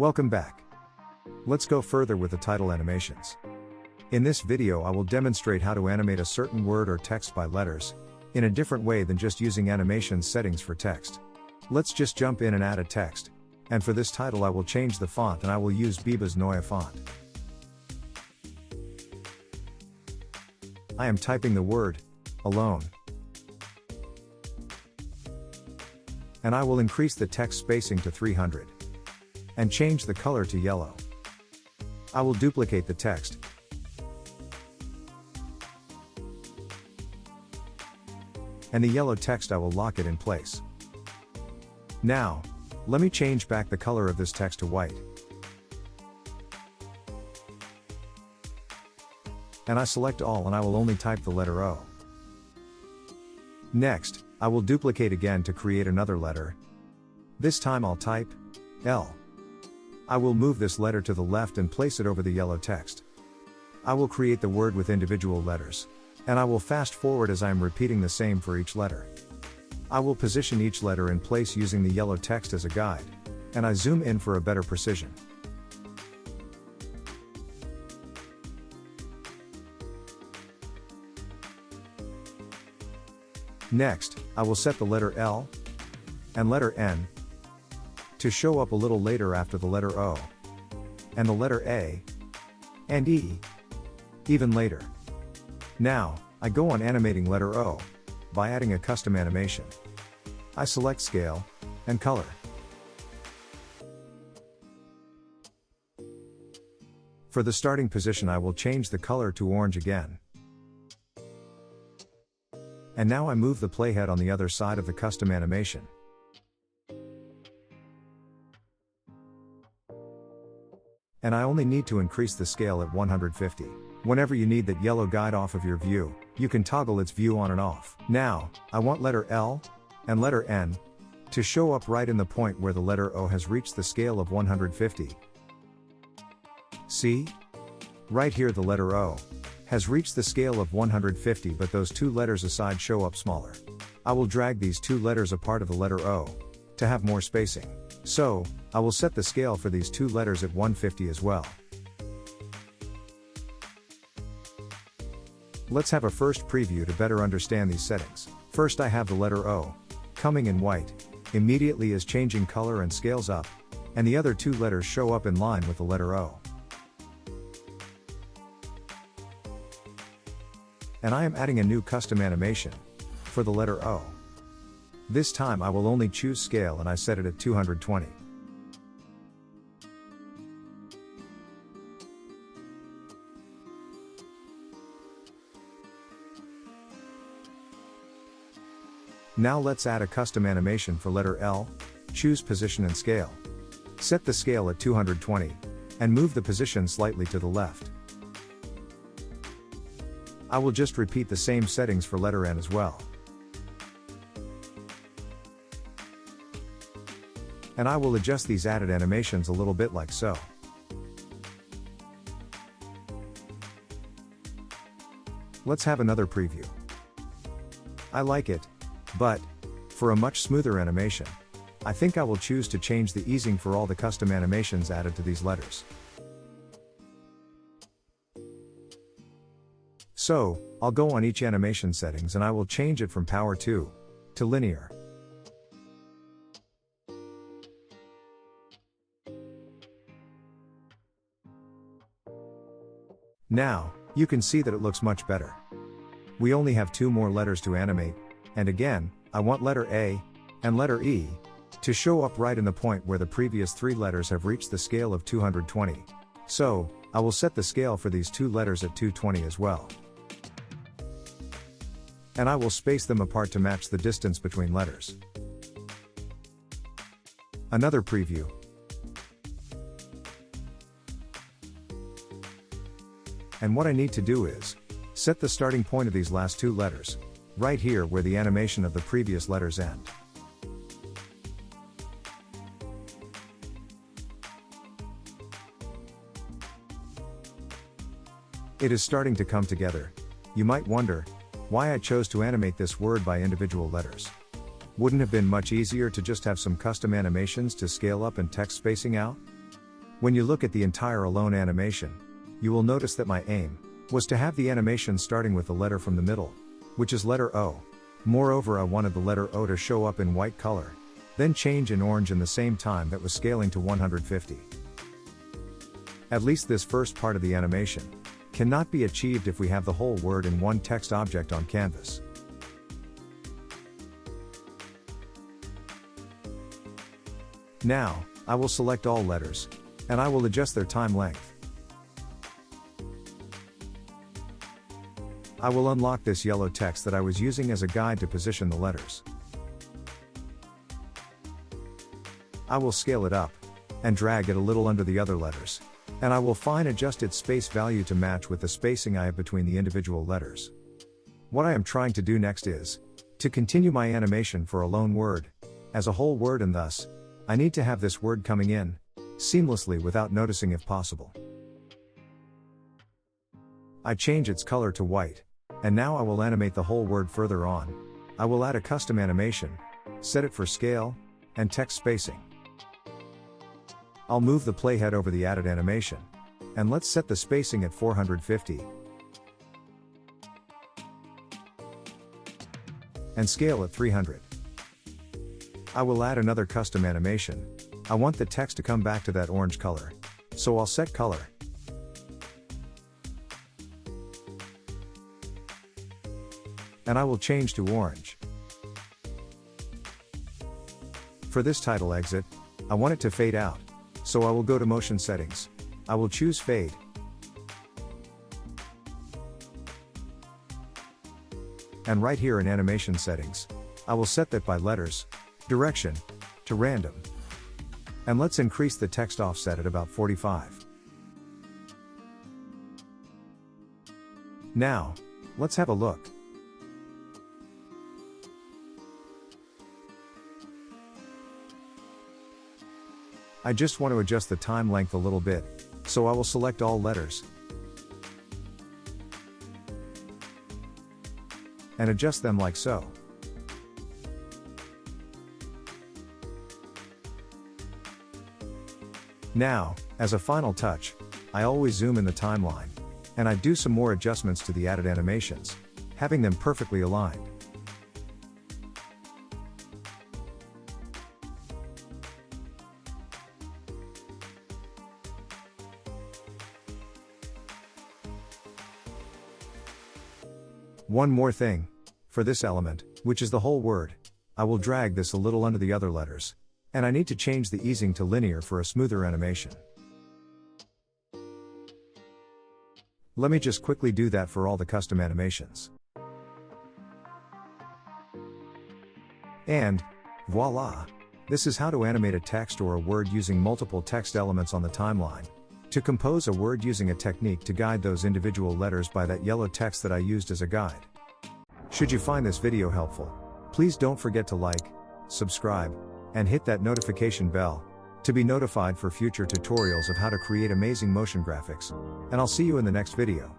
Welcome back. Let's go further with the title animations. In this video I will demonstrate how to animate a certain word or text by letters, in a different way than just using animation settings for text. Let's just jump in and add a text, and for this title I will change the font and I will use Biba's Neue font. I am typing the word, alone. And I will increase the text spacing to 300. And change the color to yellow. I will duplicate the text. And the yellow text I will lock it in place. Now, let me change back the color of this text to white. And I select all and I will only type the letter O. Next, I will duplicate again to create another letter. This time I'll type L. I will move this letter to the left and place it over the yellow text. I will create the word with individual letters. And I will fast forward as I am repeating the same for each letter. I will position each letter in place using the yellow text as a guide. And I zoom in for a better precision. Next, I will set the letter L and letter N to show up a little later after the letter O, and the letter A and E even later. Now, I go on animating letter O by adding a custom animation. I select Scale and Color. For the starting position I will change the color to orange again. And now I move the playhead on the other side of the custom animation. And I only need to increase the scale at 150. Whenever you need that yellow guide off of your view, you can toggle its view on and off. Now, I want letter L and letter N to show up right in the point where the letter O has reached the scale of 150. See? Right here the letter O has reached the scale of 150, but those two letters aside show up smaller. I will drag these two letters apart of the letter O to have more spacing. So, I will set the scale for these two letters at 150 as well. Let's have a first preview to better understand these settings. First I have the letter O coming in white, immediately is changing color and scales up, and the other two letters show up in line with the letter O. And I am adding a new custom animation for the letter O. This time I will only choose scale and I set it at 220. Now let's add a custom animation for letter L. Choose position and scale. Set the scale at 220, and move the position slightly to the left. I will just repeat the same settings for letter N as well. And I will adjust these added animations a little bit like so. Let's have another preview. I like it, but for a much smoother animation, I think I will choose to change the easing for all the custom animations added to these letters. So, I'll go on each animation settings and I will change it from Power 2 to Linear. Now, you can see that it looks much better. We only have two more letters to animate, and again, I want letter A and letter E to show up right in the point where the previous three letters have reached the scale of 220. So, I will set the scale for these two letters at 220 as well. And I will space them apart to match the distance between letters. Another preview. And what I need to do is set the starting point of these last two letters, right here where the animation of the previous letters end. It is starting to come together. You might wonder why I chose to animate this word by individual letters. Wouldn't have been much easier to just have some custom animations to scale up and text spacing out? When you look at the entire alone animation, you will notice that my aim was to have the animation starting with the letter from the middle, which is letter O. Moreover, I wanted the letter O to show up in white color, then change in orange in the same time that was scaling to 150. At least this first part of the animation cannot be achieved if we have the whole word in one text object on canvas. Now, I will select all letters, and I will adjust their time length. I will unlock this yellow text that I was using as a guide to position the letters. I will scale it up, and drag it a little under the other letters, and I will fine adjust its space value to match with the spacing I have between the individual letters. What I am trying to do next is to continue my animation for a lone word as a whole word, and thus, I need to have this word coming in seamlessly without noticing if possible. I change its color to white, and now I will animate the whole word further on. I will add a custom animation, set it for scale, and text spacing. I'll move the playhead over the added animation, and let's set the spacing at 450, and scale at 300. I will add another custom animation. I want the text to come back to that orange color, so I'll set color. And I will change to orange. For this title exit, I want it to fade out, so I will go to motion settings. I will choose fade. And right here in animation settings, I will set that by letters, direction, to random. And let's increase the text offset at about 45. Now, let's have a look. I just want to adjust the time length a little bit, so I will select all letters and adjust them like so. Now, as a final touch, I always zoom in the timeline, and I do some more adjustments to the added animations, having them perfectly aligned. One more thing. For this element, which is the whole word, I will drag this a little under the other letters, and I need to change the easing to linear for a smoother animation. Let me just quickly do that for all the custom animations. And voila! This is how to animate a text or a word using multiple text elements on the timeline. To compose a word using a technique to guide those individual letters by that yellow text that I used as a guide. Should you find this video helpful, please don't forget to like, subscribe, and hit that notification bell to be notified for future tutorials of how to create amazing motion graphics. And I'll see you in the next video.